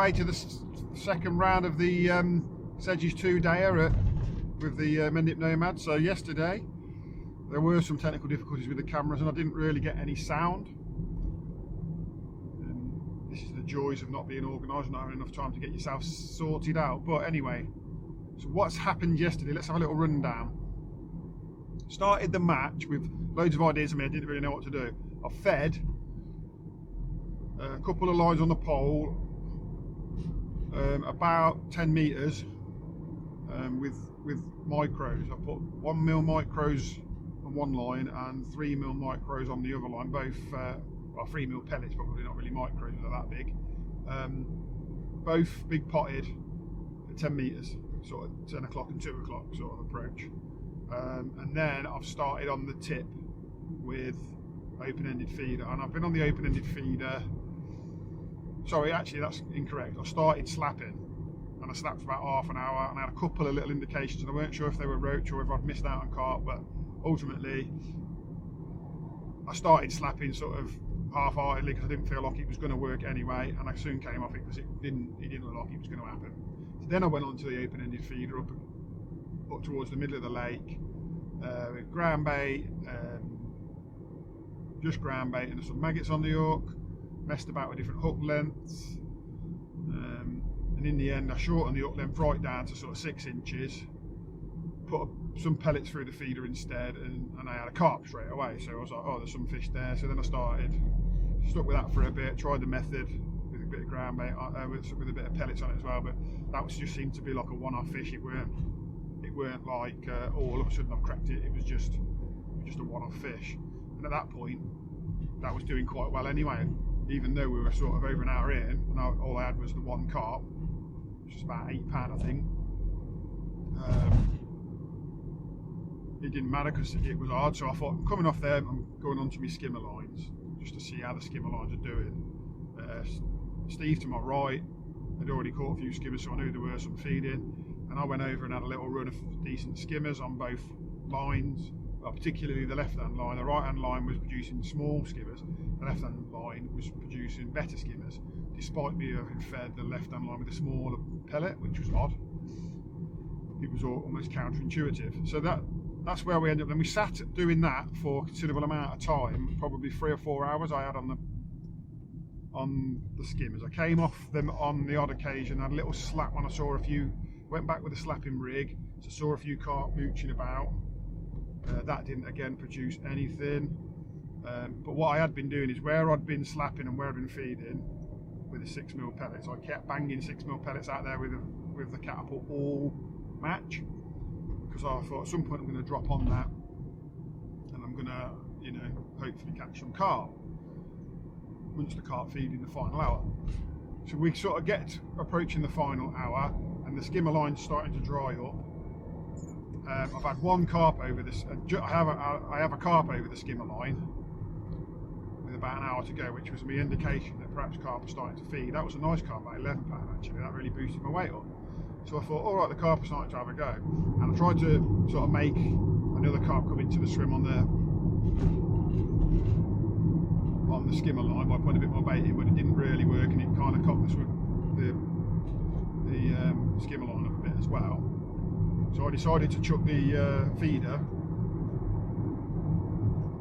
way to the second round of the Sedges 2-dayer with the Mendip Nomad. So yesterday there were some technical difficulties with the cameras and I didn't really get any sound. And this is the joys of not being organised and not having enough time to get yourself sorted out. But anyway, so what's happened yesterday, let's have a little rundown. Started the match with loads of ideas. I didn't really know what to do. I fed a couple of lines on the pole, about 10 metres, with micros. I put 1mm micros on one line and 3mm micros on the other line, both well, 3mm pellets, probably not really micros, they're that big. Both big potted at 10 metres, sort of 10 o'clock and 2 o'clock sort of approach. And then I've started on the tip with open-ended feeder, and I've been on the open-ended feeder. Sorry, actually that's incorrect. I started slapping, and I slapped for about half an hour, and I had a couple of little indications, and I weren't sure if they were roach or if I'd missed out on carp, but ultimately I started slapping sort of half-heartedly because I didn't feel like it was going to work anyway, and I soon came off it because it didn't look like it was going to happen. So then I went on to the open-ended feeder up towards the middle of the lake with ground bait, just ground bait and some maggots on the hook, messed about with different hook lengths, and in the end I shortened the hook length right down to sort of 6 inches, put some pellets through the feeder instead, and I had a carp straight away. So I was like, oh, there's some fish there. So then I stuck with that for a bit, tried the method with a bit of ground bait, with a bit of pellets on it as well, but that just seemed to be like a one-off fish. It weren't like all of a sudden I've cracked it. It was just a one-off fish, and at that point that was doing quite well anyway, even though we were sort of over an hour in, and all I had was the one carp, which was about £8 I think. It didn't matter because it was hard, so I thought, I'm coming off there, I'm going on to my skimmer lines just to see how the skimmer lines are doing. Steve to my right had already caught a few skimmers, so I knew there were some feeding, and I went over and had a little run of decent skimmers on both lines, particularly the left hand line. The right hand line was producing small skimmers, the left hand line was producing better skimmers, despite me having fed the left hand line with a smaller pellet, which was odd. It was almost counterintuitive. So that's where we ended up. Then we sat doing that for a considerable amount of time, probably 3 or 4 hours I had on the skimmers. I came off them on the odd occasion, had a little slap when I saw a few, went back with a slapping rig, so saw a few carp mooching about. That didn't again produce anything. But what I had been doing is where I'd been slapping and where I'd been feeding with the 6mm pellets, I kept banging 6mm pellets out there with the catapult all match, because I thought at some point I'm going to drop on that and I'm going to, you know, hopefully catch some carp once the carp feed in the final hour. So we sort of get approaching the final hour and the skimmer line's starting to dry up. I've had one carp over this. I have a carp over the skimmer line with about an hour to go, which was my indication that perhaps carp are starting to feed. That was a nice carp, about £11 actually. That really boosted my weight up. So I thought, all right, the carp are starting to have a go, and I tried to sort of make another carp come into the swim on the skimmer line by putting a bit more bait in, but it didn't really work, and it kind of cocked the skimmer line up a bit as well. So I decided to chuck the feeder,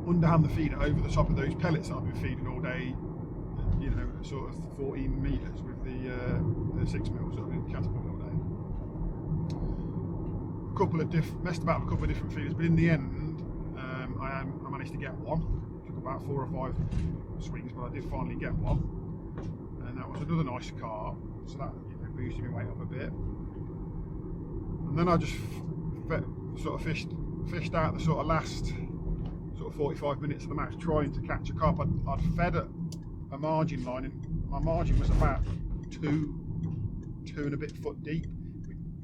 underhand the feeder over the top of those pellets that I've been feeding all day, you know, sort of 14 metres with the 6mm that I've been catapulting all day. Messed about with a couple of different feeders, but in the end I managed to get one. Took about 4 or 5 swings, but I did finally get one, and that was another nice carp, so that, you know, boosted my weight up a bit. And then I just sort of fished out the sort of last sort of 45 minutes of the match trying to catch a carp. I'd fed at a margin line, and my margin was about 2 and a bit foot deep,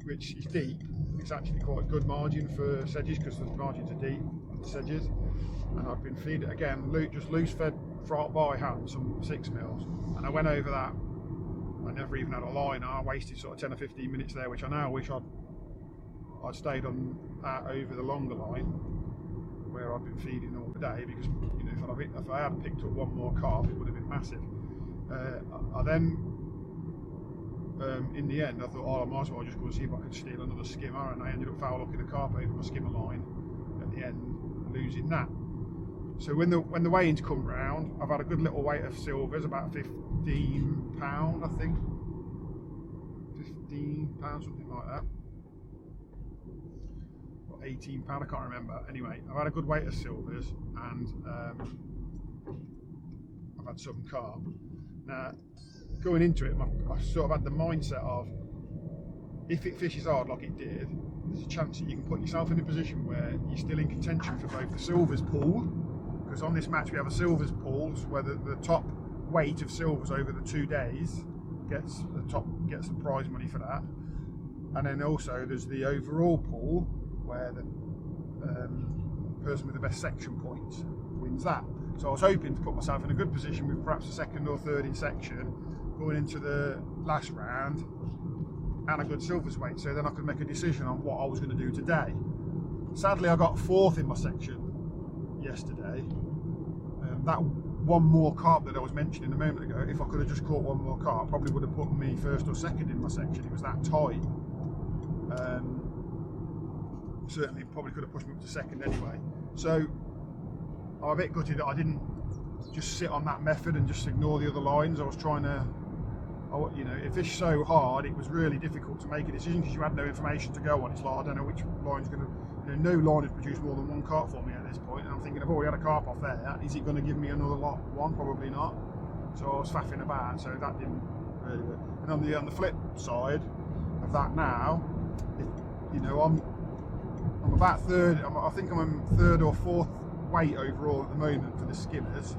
which is deep. It's actually quite a good margin for sedges because the margins are deep on the sedges. And I've been feeding it again, just loose fed by hand, some 6mm, and I went over that. I never even had a line. I wasted sort of 10 or 15 minutes there, which I now wish I'd stayed on over the longer line where I've been feeding all day, because, you know, if I had picked up one more carp, it would have been massive. I then in the end I thought, oh, I might as well just go and see if I could steal another skimmer, and I ended up foul hooking a carp over my skimmer line at the end, losing that. So when the weigh-ins come round, I've had a good little weight of silvers, about £15 I think, £15, something like that, or £18, I can't remember. Anyway, I've had a good weight of silvers, and I've had some carp. Now, going into it, I sort of had the mindset of, if it fishes hard like it did, there's a chance that you can put yourself in a position where you're still in contention for both the silvers pool, because on this match we have a silvers pool where the top weight of silvers over the 2 days gets the prize money for that, and then also there's the overall pool where the person with the best section points wins that. So I was hoping to put myself in a good position with perhaps a second or third in section going into the last round and a good silvers weight, so then I could make a decision on what I was going to do today. Sadly, I got fourth in my section yesterday. That one more carp that I was mentioning a moment ago, if I could have just caught one more carp, probably would have put me first or second in my section. It was that tight. Certainly probably could have pushed me up to second anyway. So I'm a bit gutted that I didn't just sit on that method and just ignore the other lines. I was trying to, it fished so hard, it was really difficult to make a decision because you had no information to go on. It's like, I don't know which line's going to, no line has produced more than one carp for me at this point, and I'm thinking, I've already had a carp off there, is it going to give me another one? Probably not. So I was faffing about, so that didn't really work. And on the flip side of that now, I'm about third, I think I'm third or fourth weight overall at the moment for the skimmers,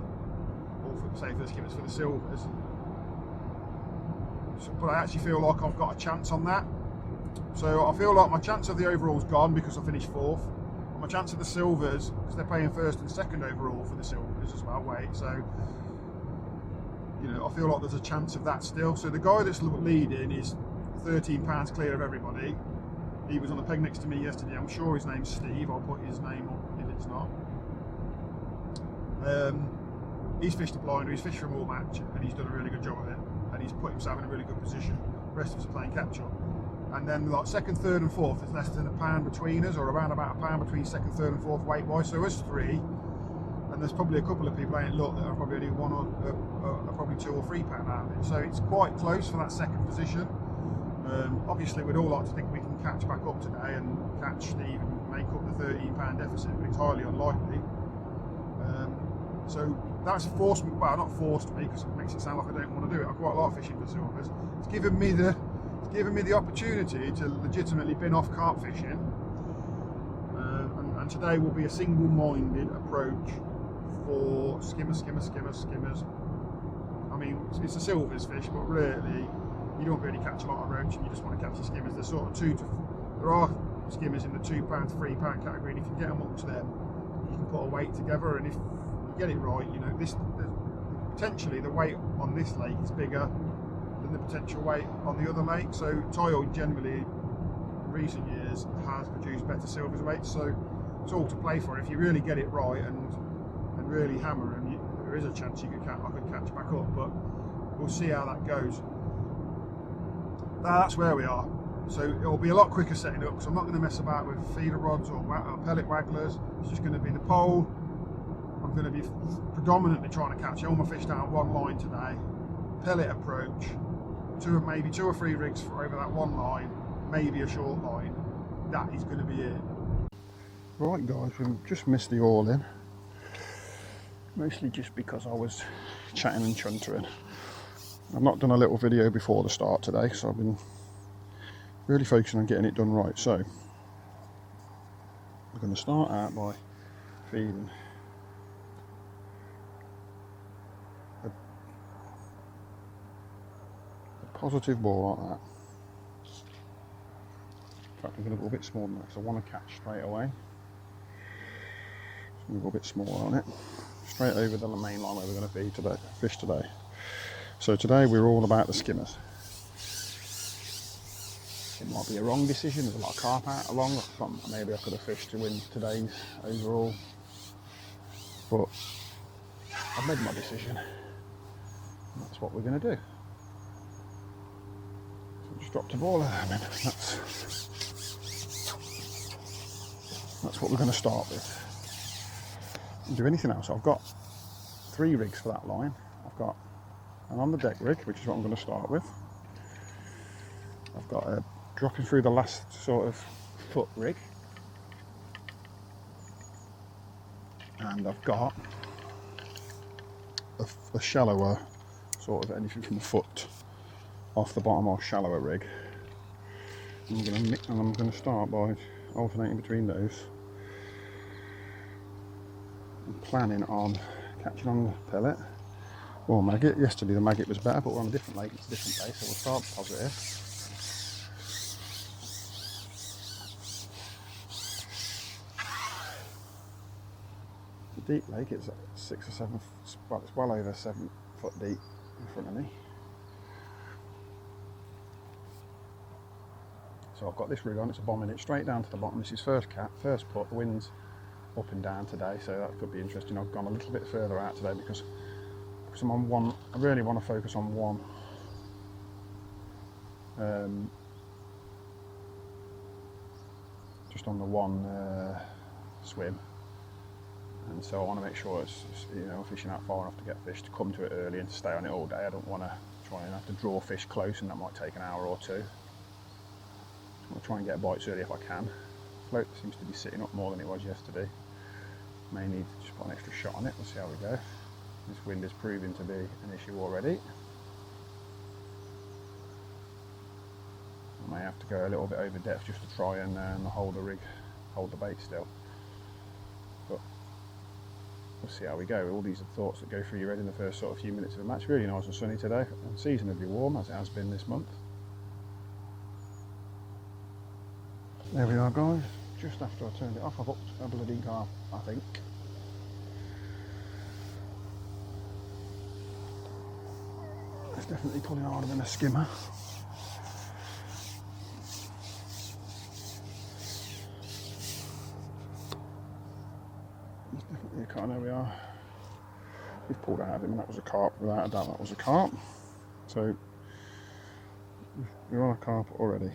or for the skimmers, for the silvers. But I actually feel like I've got a chance on that. So I feel like my chance of the overall's gone because I finished fourth. My chance of the silvers, because they're paying first and second overall for the silvers as well, weight. So, I feel like there's a chance of that still. So the guy that's leading is 13 pounds clear of everybody. He was on the peg next to me yesterday. I'm sure his name's Steve. I'll put his name up if it's not. He's fished a blinder. He's fished from all match, and he's done a really good job of it. And he's put himself in a really good position. The rest of us are playing catch up. And then like second, third and fourth, there's less than a pound between us, or around about a pound between second, third and fourth weight wise. So us three, and there's probably a couple of people I ain't looked that are probably only one or probably 2 or 3 pound out of it. So it's quite close for that second position. Obviously we'd all like to think we can catch back up today and catch Steve and make up the 13 pound deficit, but it's highly unlikely. So that's forced me, well, not forced me because it makes it sound like I don't want to do it. I quite like fishing for silvers. It's given me the opportunity to legitimately bin off carp fishing, and today will be a single-minded approach for skimmers. I mean, it's a silvers fish, but really you don't really catch a lot of roach, and you just want to catch the skimmers. There's sort of there are skimmers in the £2, £3 category, and if you get amongst them, you can put a weight together, and if you get it right, potentially the weight on this lake is bigger than the potential weight on the other lake. So Toyo generally in recent years has produced better silvers weights, so it's all to play for. If you really get it right and really hammer, and there is a chance I could catch back up, but we'll see how that goes. That's where we are. So it'll be a lot quicker setting up, because I'm not going to mess about with feeder rods or pellet wagglers. It's just going to be the pole. I'm going to be predominantly trying to catch all my fish down one line today. Pellet approach, maybe 2 or 3 rigs over that one line, maybe a short line. That is going to be it. Right guys, we've just missed the all in. Mostly just because I was chatting and chuntering. I've not done a little video before the start today, so I've been really focusing on getting it done right. So we're going to start out by feeding a positive ball like that. In fact, I'm going to go a bit smaller than that because I want to catch straight away. So I'm going to go a bit smaller on it, straight over the main line where we're going to fish today. So today we're all about the skimmers. It might be a wrong decision, there's a lot of carp out along. Maybe I could have fished to win today's overall, but I've made my decision. And that's what we're going to do. Just dropped a ball there, and that's what we're going to start with. Didn't do anything else. I've got 3 rigs for that line. I've got an on the deck rig, which is what I'm going to start with. I've got a dropping through the last sort of foot rig, and I've got a shallower sort of anything from a foot off the bottom or shallower rig. I'm going to start by alternating between those. I'm planning on catching on the pellet or maggot. Yesterday the maggot was better, but we're on a different lake, it's a different day, so we'll start positive. The deep lake, it's 6 or 7, well, it's well over 7 foot deep in front of me. So I've got this rig on, it's a bombing it straight down to the bottom. This is first put, the wind's up and down today, so that could be interesting. I've gone a little bit further out today because I'm on one, I really want to focus on one just on the one swim, and so I want to make sure it's fishing out far enough to get fish to come to it early and to stay on it all day. I don't want to try and have to draw fish close, and that might take an hour or two. I'll try and get bites early if I can. Float seems to be sitting up more than it was yesterday. May need to just put an extra shot on it. We'll see how we go. This wind is proving to be an issue already. I may have to go a little bit over depth just to try and hold the bait still. But we'll see how we go. All these are thoughts that go through your head in the first sort of few minutes of a match. Really nice and sunny today, and seasonably warm as it has been this month. There we are, guys. Just after I turned it off, I've upped a bloody carp, I think. It's definitely pulling harder than a skimmer. It's definitely a carp. There we are. We've pulled out of him, and that was a carp. Without a doubt, that was a carp. So we're on a carp already.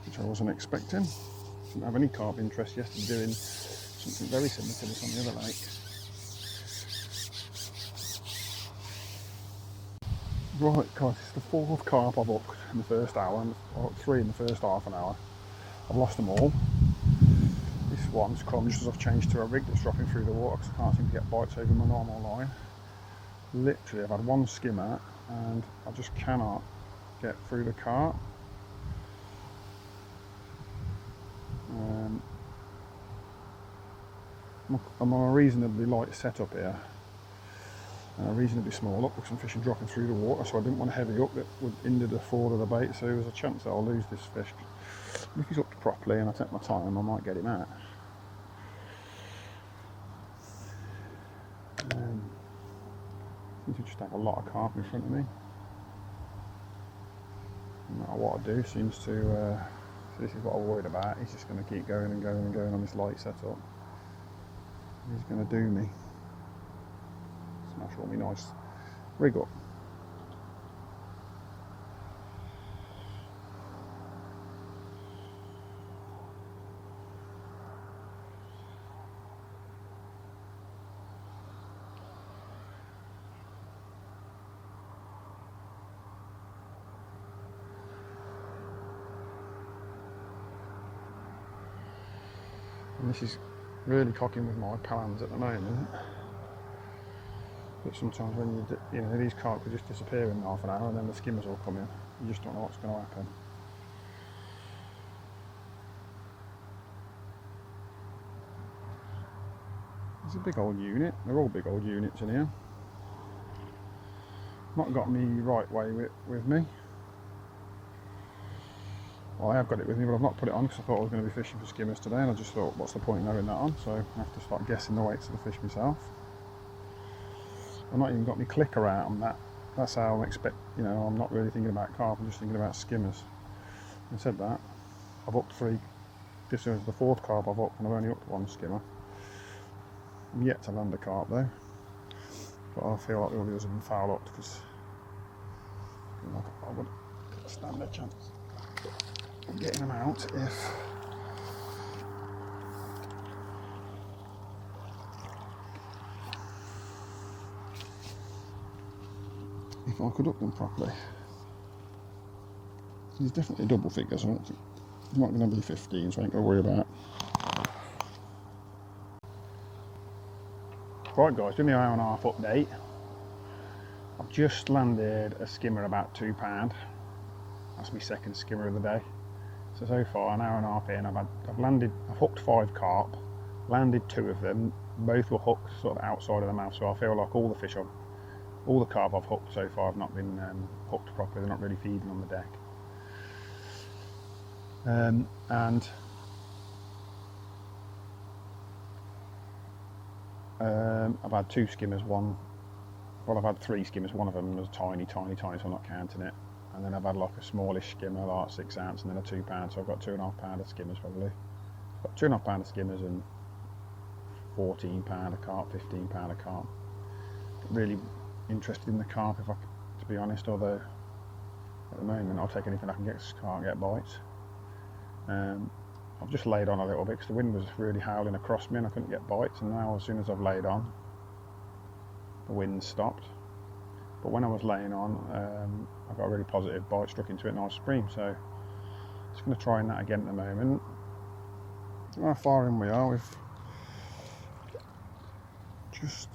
Which I wasn't expecting. Didn't have any carp interest yesterday doing something very similar to this on the other lake. Right, guys, it's the 4th carp I've hooked in the first hour, and 3 in the first half an hour. I've lost them all. This one's come just as I've changed to a rig that's dropping through the water because I can't seem to get bites over my normal line. Literally, I've had one skimmer and I just cannot get through the carp. I'm on a reasonably light setup here, reasonably small hook because I'm fishing dropping through the water, so I didn't want a heavy hook that would hinder the fall of the bait, so there's a chance that I'll lose this fish. If he's hooked properly and I take my time, I might get him out. I seem to just have a lot of carp in front of me. No matter what I do, seems to, so this is what I'm worried about. He's just going to keep going and going and going on this light setup. He's going to do me. Smash all me nice rig up. And this is really cocking with my palans at the moment. But sometimes when these carp could just disappear in half an hour and then the skimmers will come in. You just don't know what's going to happen. It's a big old unit. They're all big old units in here. Not got me right way with me. Well, I have got it with me, but I've not put it on because I thought I was going to be fishing for skimmers today, and I just thought, what's the point in having that on? So I have to start guessing the weights of the fish myself. I've not even got my clicker out on that. That's how I'm not really thinking about carp, I'm just thinking about skimmers. Having said that, I've hooked 3. This is the 4th carp I've hooked, and I've only hooked 1 skimmer. I'm yet to land a carp though, but I feel like the others have been foul hooked because I would stand a chance of getting them out if I could hook them properly. He's definitely double figures, so he's not going to be 15, so I ain't got to worry about it. Right guys, doing the hour and a half update. I've just landed a skimmer about £2. That's my second skimmer of the day. So far, an hour and a half in, I've hooked 5 carp, landed 2 of them. Both were hooked sort of outside of the mouth, so I feel like all the carp I've hooked so far have not been hooked properly. They're not really feeding on the deck. And I've had 2 skimmers. I've had 3 skimmers. One of them was tiny, so I'm not counting it. And then I've had like a smallish skimmer, like 6 ounce, and then a £2. So I've got £2.5 pound of skimmers probably. I've got £2.5 pound of skimmers and £14 a carp, £15 a carp. Really interested in the carp, to be honest. Although at the moment I'll take anything I can get because I can't get bites. I've just laid on a little bit because the wind was really howling across me and I couldn't get bites, and now as soon as I've laid on, the wind stopped. But when I was laying on, I got a really positive bite, struck into it, nice stream. So just going to try that again at the moment. I don't know how far in we are. We've just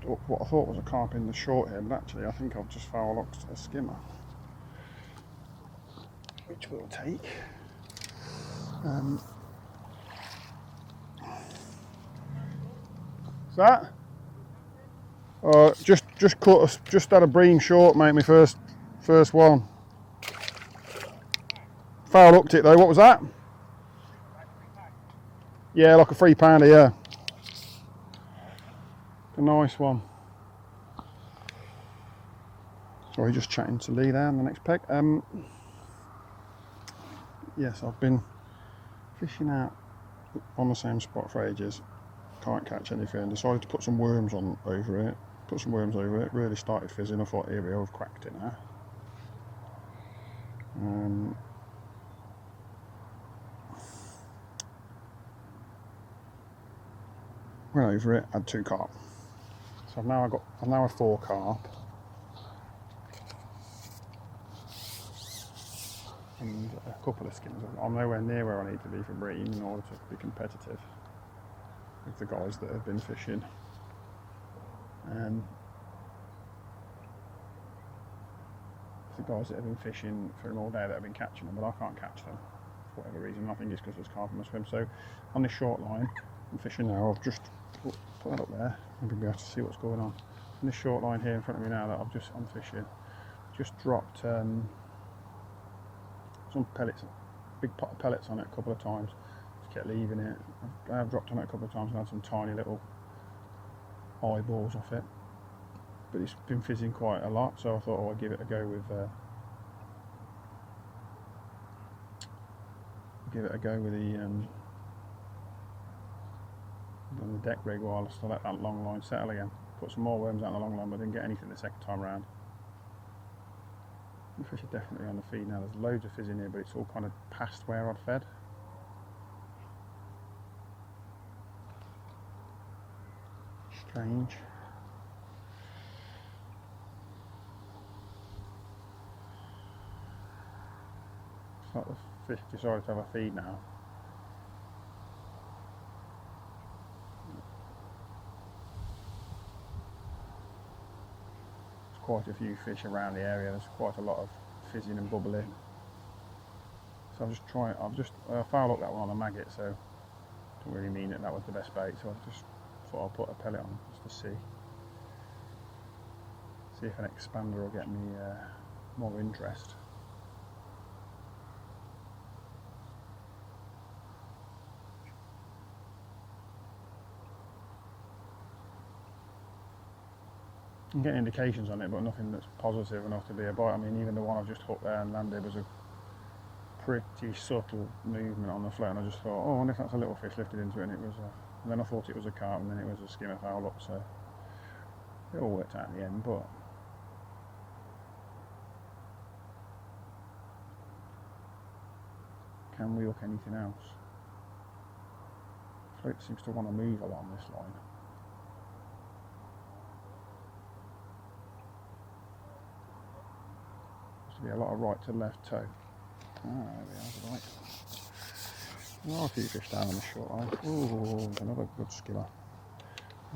up what I thought was a carp in the short here, but actually I think I've just foul hooked a skimmer, which we'll take. What's that? Just had a bream short, mate. My first one. Foul hooked it though. What was that? Yeah, like a £3, yeah. A nice one. Sorry, just chatting to Lee there on the next peg. Yes, I've been fishing out on the same spot for ages. Can't catch anything. Decided to put some worms over it. Really started fizzing. I thought, here we go, I've cracked it now. Went over it, had 2 carp. So I've now had 4 carp. And a couple of skimmers. I'm nowhere near where I need to be for bream in order to be competitive with the guys that have been fishing. The guys that have been fishing for them all day that have been catching them, but I can't catch them for whatever reason. I think it's because there's carp in my swim. So on this short line, I'm fishing now. I've just put that up there. Maybe be able to see what's going on. On this short line here in front of me now that I'm fishing, just dropped some pellets, big pot of pellets on it a couple of times. Just kept leaving it. I've dropped on it a couple of times and had some tiny little eyeballs off it, but it's been fizzing quite a lot, so I thought I'd give it a go with the deck rig while I still let that long line settle again. Put some more worms out on the long line, but didn't get anything the second time round. The fish are definitely on the feed now. There's loads of fizz in here, but it's all kind of past where I'd fed. Strange. It's like the fish decided to have a feed now. There's quite a few fish around the area. There's quite a lot of fizzing and bubbling. So I've just foul hooked that one on a maggot, so I don't really mean that was the best bait, so I just thought I'll put a pellet on just to see if an expander will get me more interest. I'm getting indications on it, but nothing that's positive enough to be a bite. I mean, even the one I've just hooked there and landed was a pretty subtle movement on the float, and I just thought, oh, I wonder if that's a little fish lifted into it, and it was and then I thought it was a carp, and then it was a skimmer foul up, so it all worked out in the end. But can we hook anything else? The float seems to want to move along this line. Be a lot of right to left toe. There we are, right. There are a few fish down on the short line. Ooh, another good skimmer.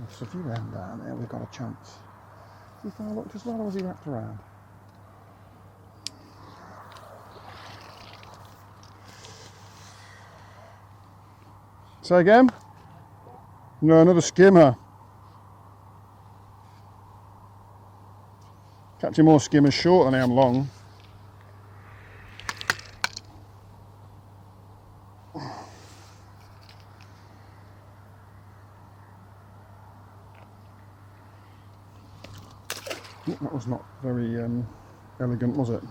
So if you round down there, we've got a chance. See if I looked as well, or was he wrapped around? Say again? No, another skimmer. Catching more skimmers short than I am long. That was not very elegant, was it?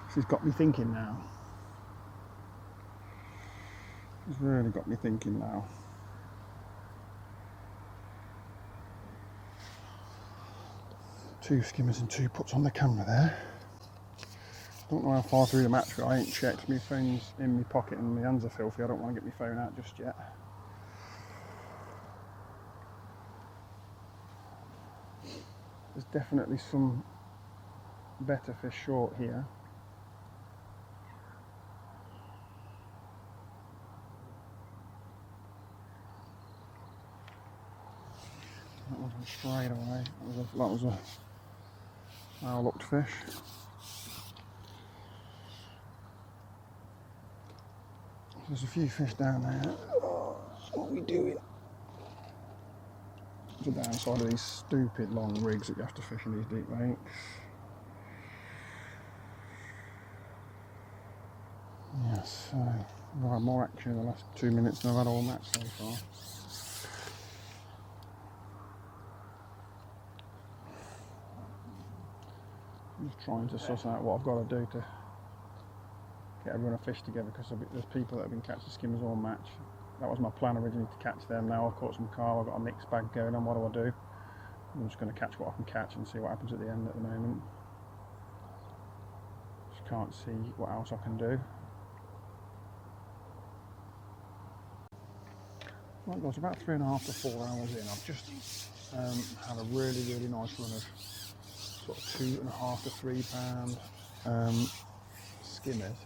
This has got me thinking now. It's really got me thinking now. Two skimmers and two puts on the camera there. Don't know how far through the match, but I ain't checked. My phone's in my pocket and my hands are filthy. I don't want to get my phone out just yet. There's definitely some better fish short here. That wasn't straight away. That was a well-looked fish. There's a few fish down there. Oh, what are we doing? The downside of these stupid long rigs that you have to fish in these deep lakes. Yes, I've had more action in the last 2 minutes than I've had all match so far. I'm just trying to suss out what I've got to do to get everyone to fish together, because there's people that have been catching skimmers all match. That was my plan originally, to catch them. Now I've caught some carp, I've got a mixed bag going on. What do? I'm just going to catch what I can catch and see what happens at the end at the moment. Just can't see what else I can do. Well, it was about 3.5 to 4 hours in. I've just had a really nice run of sort of 2.5 to 3 pound skimmers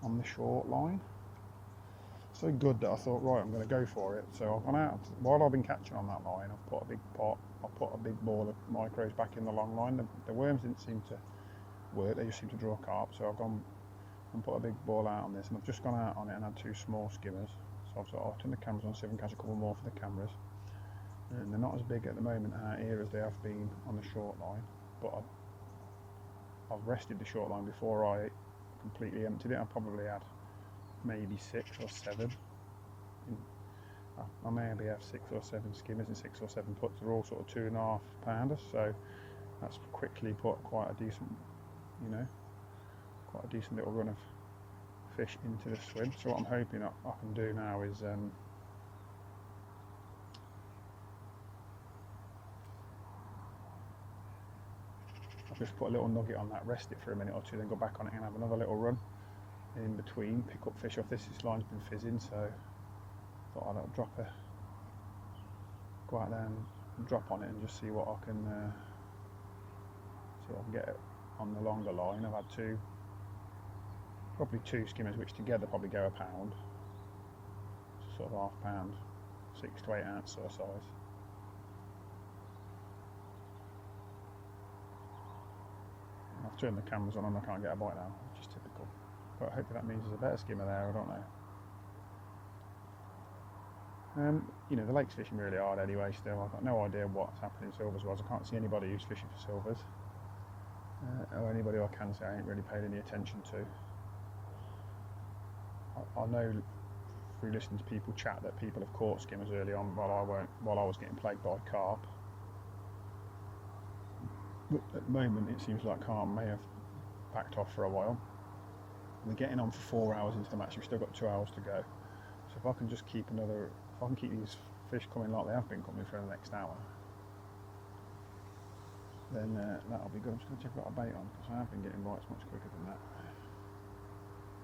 on the short line. So good that I thought, right, I'm going to go for it. So I've gone out, while I've been catching on that line, I've put a big pot, I've put a big ball of micros back in the long line. The worms didn't seem to work, they just seemed to draw carp. So I've gone and put a big ball out on this, and I've just gone out on it and had 2 small skimmers. So I've sort of turned the cameras on, see if I can catch a couple more for the cameras. And they're not as big at the moment out here as they have been on the short line, but I've rested the short line before I completely emptied it. I probably had maybe 6 or 7. I maybe have 6 or 7 skimmers and 6 or 7 puts. They're all sort of 2.5 pounders, so that's quickly put quite a decent, quite a decent little run of fish into the swim. So what I'm hoping I can do now is I'll just put a little nugget on that, rest it for a minute or two, then go back on it and have another little run in between, pick up fish off this. This line's been fizzing, so I thought I'd go out there and drop on it and just see what I can get on the longer line. I've had probably two skimmers, which together probably go a pound, so sort of half pound, 6 to 8 ounce sort of size. I've turned the cameras on and I can't get a bite now, which is typical. But hopefully that means there's a better skimmer there, I don't know. The lake's fishing really hard anyway still. I've got no idea what's happening in silvers wise. I can't see anybody who's fishing for silvers. or anybody I can say I ain't really paid any attention to. I know through listening to people chat that people have caught skimmers early on while I was getting plagued by carp. But at the moment it seems like carp may have backed off for a while. We're getting on for 4 hours into the match, we've still got 2 hours to go. So if I can just keep these fish coming like they have been coming for the next hour, then that'll be good. I'm just going to check if I've got a bait on, because I have been getting bites much quicker than that.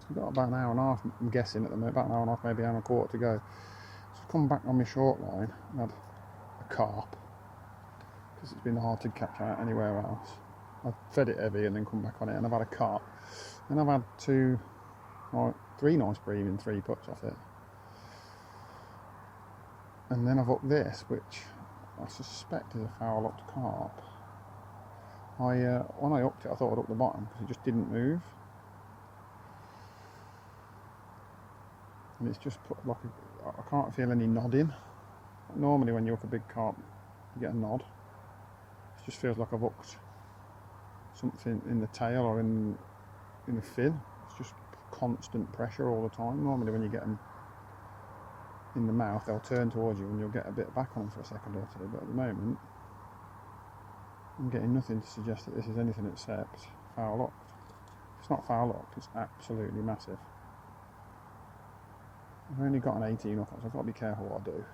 We've got about an hour and a half, I'm guessing at the moment, about an hour and a half, maybe an hour and a quarter to go. So I've come back on my short line and had a carp, because it's been hard to catch out anywhere else. I've fed it heavy and then come back on it, and I've had a carp. And I've had three nice breaming 3 puts off it. And then I've upped this, which I suspect is a foul-hooked carp. When I hooked it, I thought I'd hook the bottom because it just didn't move. And it's just put like I can't feel any nodding. Normally when you hook a big carp, you get a nod. It just feels like I've hooked something in the tail or in the fin. It's just constant pressure all the time. Normally when you get them in the mouth, they'll turn towards you and you'll get a bit back on them for a second or two, but at the moment I'm getting nothing to suggest that this is anything except foul locked. If it's not foul locked, it's absolutely massive. I've only got an 18 hook on, so I've got to be careful what I do.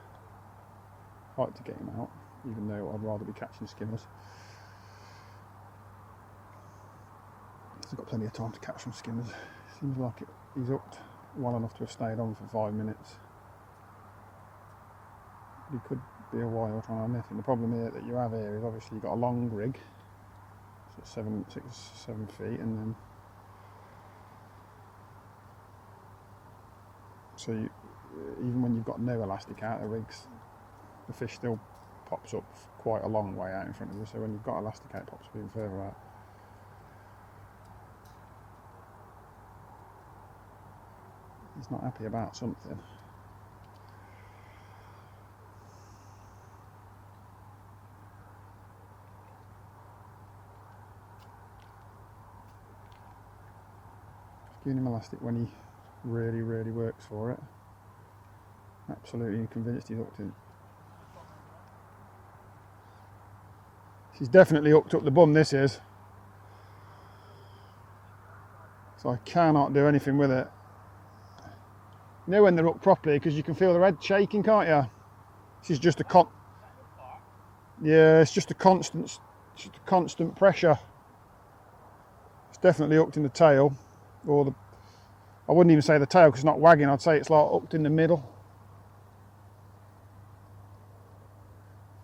I like to get him out, even though I'd rather be catching skimmers. I've got plenty of time to catch some skimmers. Seems like he's hooked well enough to have stayed on for 5 minutes. He could be a while trying to net him. The problem here that you have here is obviously you've got a long rig, so 6, 7 feet, and then so even when you've got no elastic out, the fish still pops up quite a long way out in front of you. So when you've got elastic out, it pops up even further out. He's not happy about something. Giving him elastic when he really works for it. Absolutely convinced he's hooked in. He's definitely hooked up the bum, this is. So I cannot do anything with it. You know when they're hooked properly, because you can feel the head shaking, can't you? This is just yeah, it's just a constant pressure. It's definitely hooked in the tail, or I wouldn't even say the tail because it's not wagging. I'd say it's like hooked in the middle,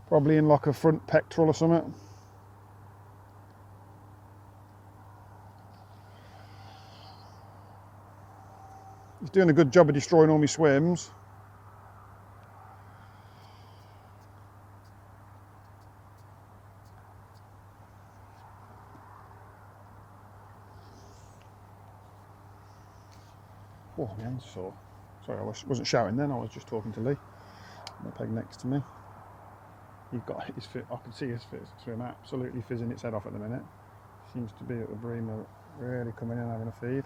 probably in like a front pectoral or something. He's doing a good job of destroying all my swims. Oh, my hand's sore. Sorry, I wasn't shouting then, I was just talking to Lee, the peg next to me. He's got his fit, I can see his swim absolutely fizzing its head off at the minute. Seems to be that the bream are really coming in and having a feed.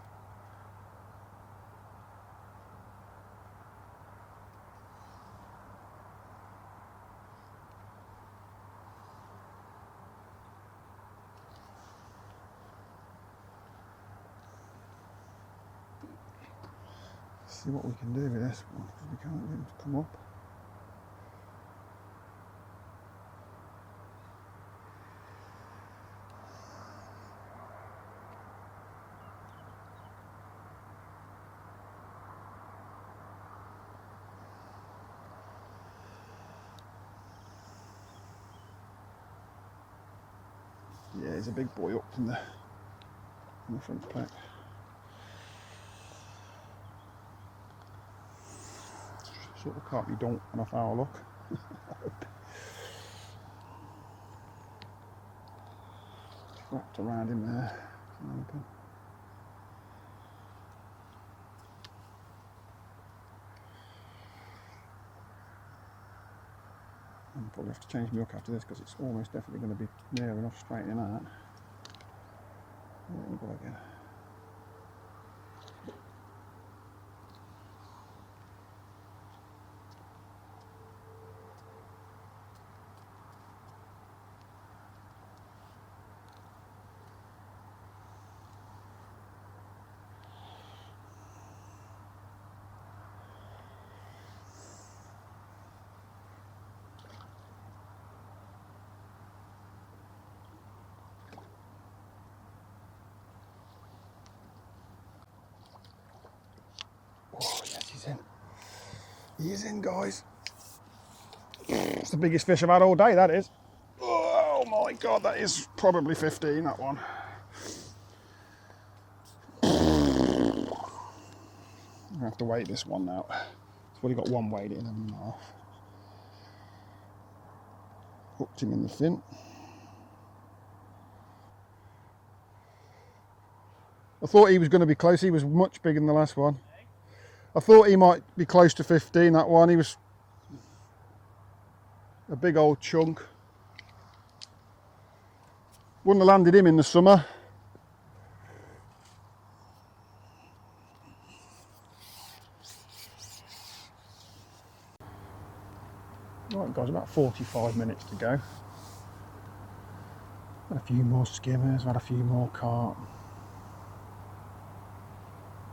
See what we can do with this one, because we can't get him to come up. Yeah, he's a big boy up in the front pack. Sort of carp you don't want a foul look. Wrapped around him there. Open. I'll probably have to change my hook after this because it's almost definitely going to be near enough straightening out. Go again. Oh yes, he's in. He is in, guys. It's the biggest fish I've had all day, that is. Oh my god, that is probably 15, that one. I'm gonna have to weight this one now. It's only got one weight in and a half. Hooked him in the fin. I thought he was going to be close. He was much bigger than the last one. I thought he might be close to 15, that one. He was a big old chunk. Wouldn't have landed him in the summer. Right guys, about 45 minutes to go. Had a few more skimmers, had a few more carp.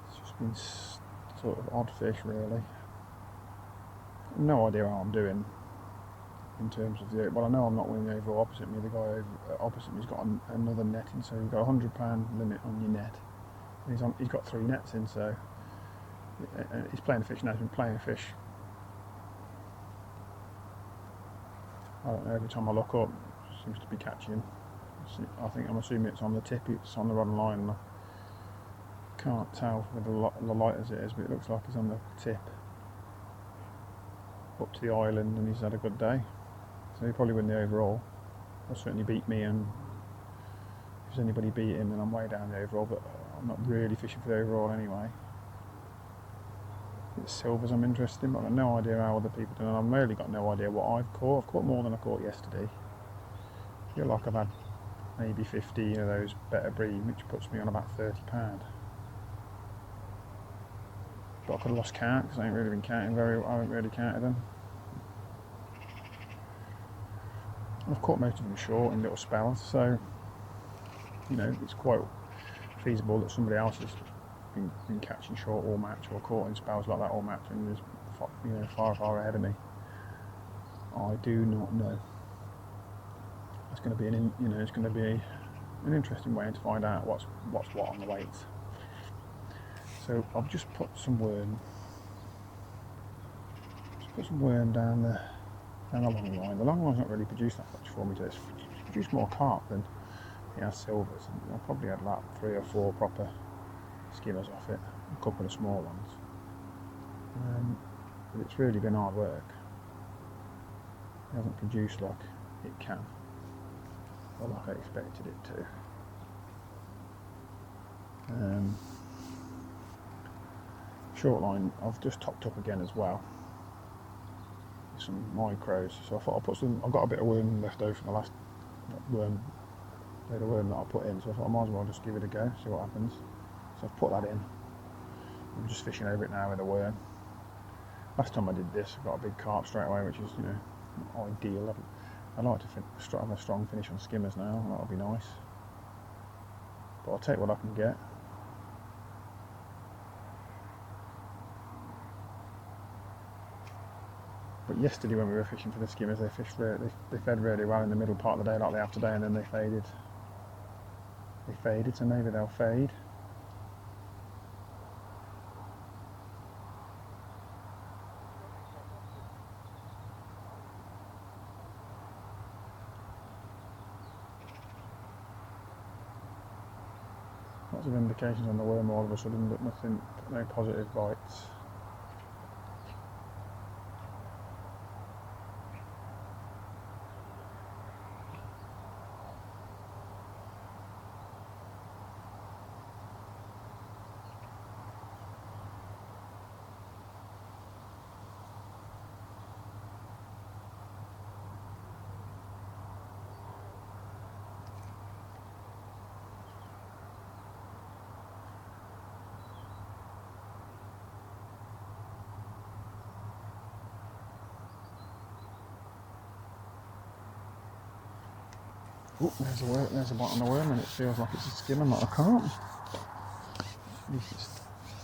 It's just been sort of odd fish really. No idea how I'm doing in terms of the, well I know I'm not winning over opposite me. The guy opposite me's got another net in, so you've got a £100 limit on your net. And he's got 3 nets in, so he's playing a fish now. He's been playing a fish. I don't know, every time I look up, it seems to be catching. I'm assuming it's on the tip, it's on the rod and line. And I can't tell with the light as it is, but it looks like he's on the tip. Up to the island, and he's had a good day. So he'll probably win the overall. He'll certainly beat me, and if there's anybody beat him, then I'm way down the overall, but I'm not really fishing for the overall anyway. It's silvers I'm interested in, but I've got no idea how other people do, and I've really got no idea what I've caught. I've caught more than I caught yesterday. I feel like I've had maybe 15 of those better breed, which puts me on about £30. But I could have lost count because I ain't really been counting I haven't really counted them. I've caught most of them short in little spells, so you know it's quite feasible that somebody else has been catching short all match, or caught in spells like that all match, and is far ahead of me. I do not know. It's going to be an interesting way to find out what's what on the weights. So I've just put some worm. Down the long line. The long line's not really produced that much for me today. It's produced more carp than it has silvers. And I probably had like 3 or 4 proper skimmers off it, a couple of small ones. But it's really been hard work. It hasn't produced like it can, or like I expected it to. Short line, I've just topped up again as well. Some micros, so I thought I'll put some. I've got a bit of worm left over from the last worm, load of worm that I put in, so I thought I might as well just give it a go, see what happens. So I've put that in. I'm just fishing over it now with a worm. Last time I did this, I got a big carp straight away, which is not ideal. I'd like to have a strong finish on skimmers now. That would be nice. But I'll take what I can get. But yesterday when we were fishing for the skimmers, they fed really well in the middle part of the day like they have today, and then they faded. So maybe they'll fade. Lots of indications on the worm all of a sudden, but nothing, no positive bites. Oh, there's a bite on the worm, and it feels like it's a skimmer, not a carp.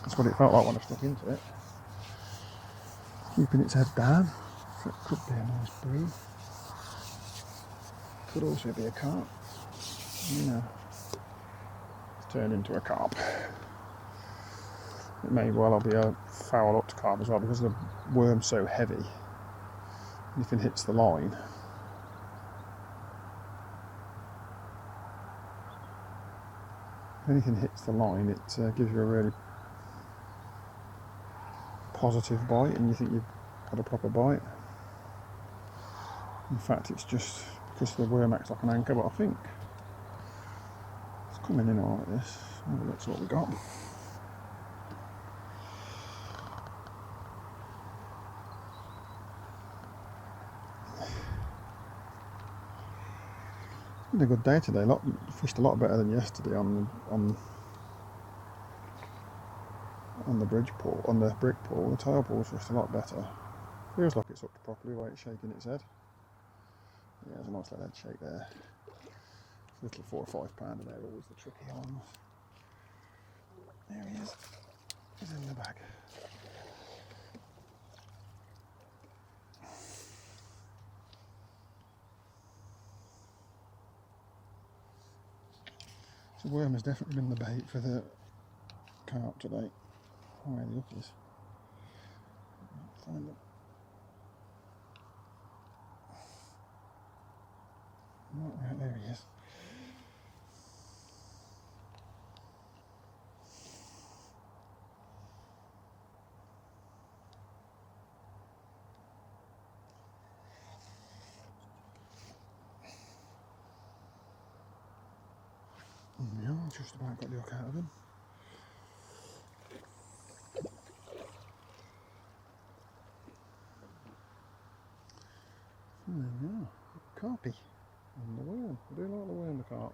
That's what it felt like when I stuck into it. Keeping its head down, so it could be a nice breed. Could also be a carp. You know, it's turned into a carp. It may well be a foul-hooked carp as well, because the worm's so heavy. Anything hits the line. If anything hits the line, it gives you a really positive bite, and you think you've got a proper bite. In fact, it's just because the worm acts like an anchor, but I think it's coming in all like this. Maybe that's what we got. It's been a good day today. Fished a lot better than yesterday on the bridge pool, on the brick pool. The tail pool's just a lot better. Feels like it's hooked properly while it's shaking its head. Yeah, there's a nice little head shake there. Little 4 or 5 pounder, they're always the tricky ones. There he is. He's in the bag. The worm has definitely been the bait for the carp today. Oh, where the hook is. Find them. Right, there he is. Yeah, just about got the hook out of him. And there we are, carpy. And the worm. I do like the worm, the carp.